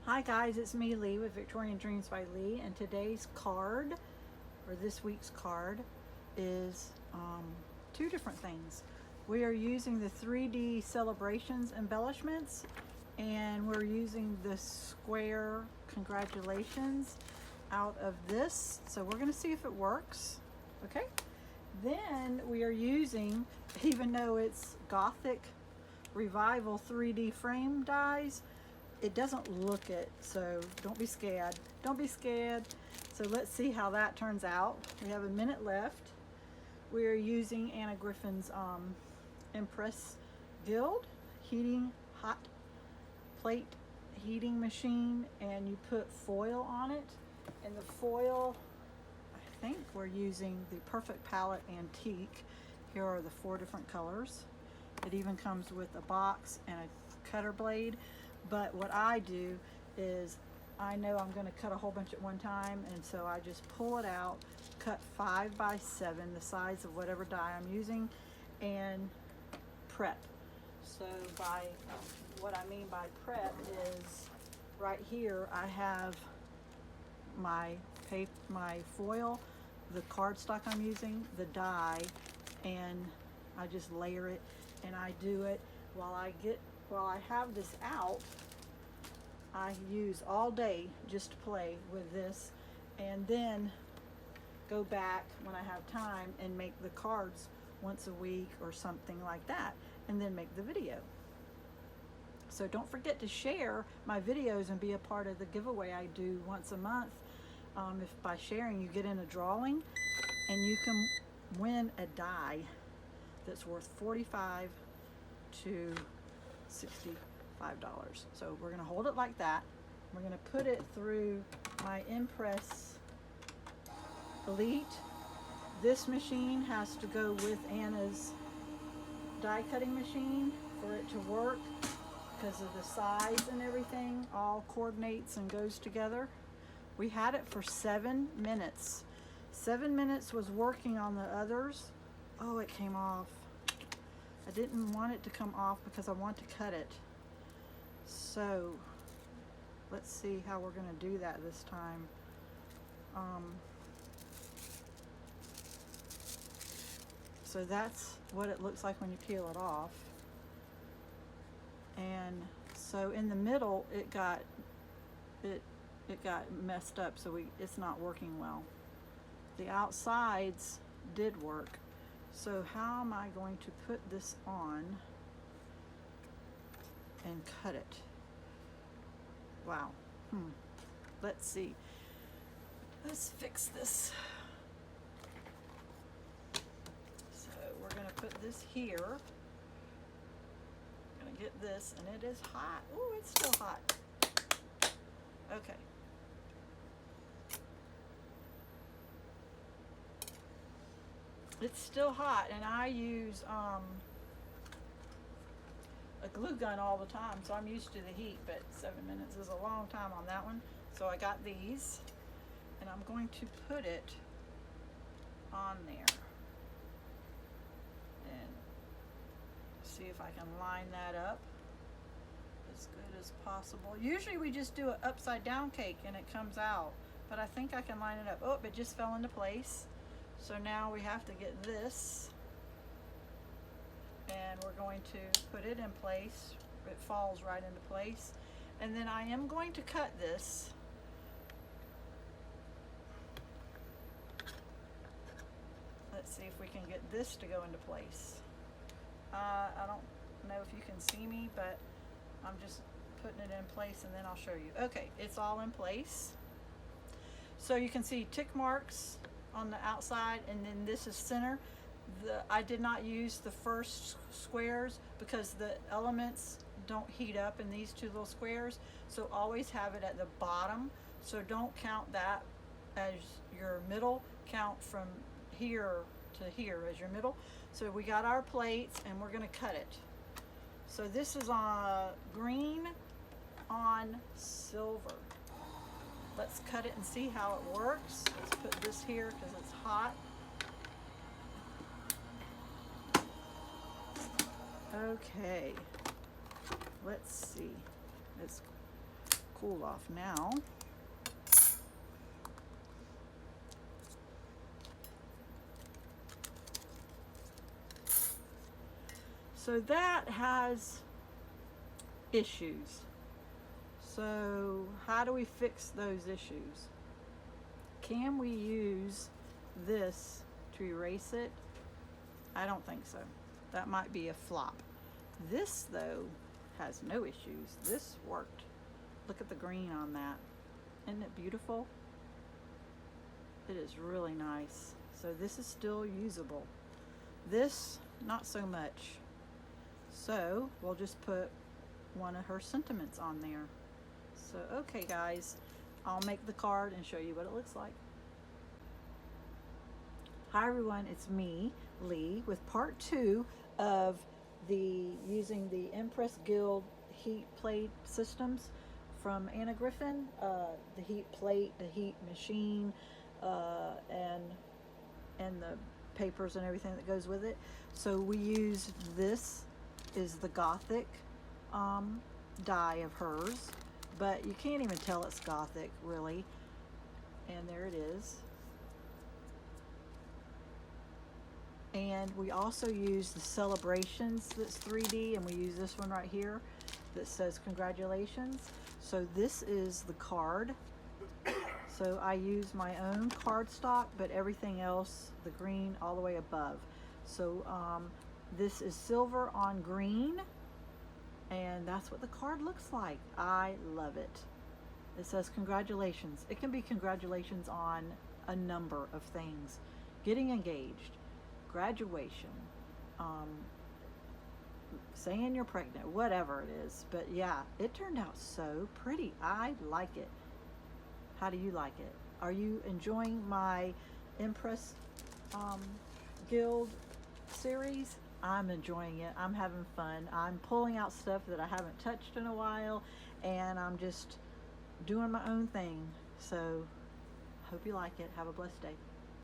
Hi guys, it's me Lee with Victorian Dreams by Lee, and today's card, or this week's card, is two different things. We are using the 3D Celebrations embellishments, and we're using the square congratulations out of this. So we're going to see if it works. Okay. Then we are using, even though it's Gothic Revival 3D frame dies, it doesn't look it, so don't be scared. Don't be scared. So let's see how that turns out. We have a minute left. We're using Anna Griffin's Empress Gild hot plate heating machine, and you put foil on it. And the foil, I think we're using the Perfect Palette Antique. Here are the 4 different colors. It even comes with a box and a cutter blade. But what I do is, I know I'm going to cut a whole bunch at one time, and so I just pull it out, cut 5 by 7, the size of whatever die I'm using, and prep. So what I mean by prep is, right here I have my foil, the cardstock I'm using, the die, and I just layer it, and I do it while I have this out. I use all day just to play with this, and then go back when I have time and make the cards once a week or something like that, and then make the video. So don't forget to share my videos and be a part of the giveaway I do once a month. If by sharing you get in a drawing, and you can win a die that's worth $45 to $65. So we're going to hold it like that. We're going to put it through my Empress Elite. This machine has to go with Anna's die cutting machine for it to work, because of the size and everything all coordinates and goes together. We had it for 7 minutes. 7 minutes was working on the others. Oh, it came off. I didn't want it to come off because I want to cut it. So let's see how we're going to do that this time. So that's what it looks like when you peel it off. And so in the middle it got messed up, so it's not working well. The outsides did work. So how am I going to put this on and cut it? Wow. Let's see. Let's fix this. So we're going to put this here. I'm going to get this, and it is hot. Ooh, it's still hot. Okay. It's still hot, and I use a glue gun all the time, so I'm used to the heat, but 7 minutes is a long time on that one. So I got these, and I'm going to put it on there and see if I can line that up as good as possible. Usually we just do an upside down cake and it comes out, but I think I can line it up. Oh, it just fell into place. So now we have to get this, and we're going to put it in place. It falls right into place. And then I am going to cut this. Let's see if we can get this to go into place. I don't know if you can see me, but I'm just putting it in place, and then I'll show you. Okay, it's all in place. So you can see tick marks on the outside, and then this is center. I did not use the first squares because the elements don't heat up in these 2 little squares, so always have it at the bottom. So don't count that as your middle, count from here to here as your middle. So we got our plates, and we're going to cut it. So this is on green on silver. Let's cut it and see how it works. Let's put this here because it's hot. Okay, let's see. It's cool off now. So that has issues. So how do we fix those issues? Can we use this to erase it? I don't think so. That might be a flop. This though has no issues. This worked. Look at the green on that. Isn't it beautiful? It is really nice. So this is still usable. This, not so much. So we'll just put one of her sentiments on there. So okay guys, I'll make the card and show you what it looks like. Hi everyone, it's me, Lee, with part 2 of using the Empress Gild heat plate systems from Anna Griffin. The heat plate, the heat machine, and the papers and everything that goes with it. So we use this is the Gothic die of hers, but you can't even tell it's Gothic really. And there it is. And we also use the Celebrations that's 3D, and we use this one right here that says congratulations. So this is the card. So I use my own cardstock, but everything else, the green all the way above. So this is silver on green, and that's what the card looks like. I love it. It says congratulations. It can be congratulations on a number of things. Getting engaged, graduation, saying you're pregnant, whatever it is. But yeah, it turned out so pretty. I like it. How do you like it? Are you enjoying my Empress Gild series? I'm enjoying it. I'm having fun. I'm pulling out stuff that I haven't touched in a while, and I'm just doing my own thing. So hope you like it. Have a blessed day.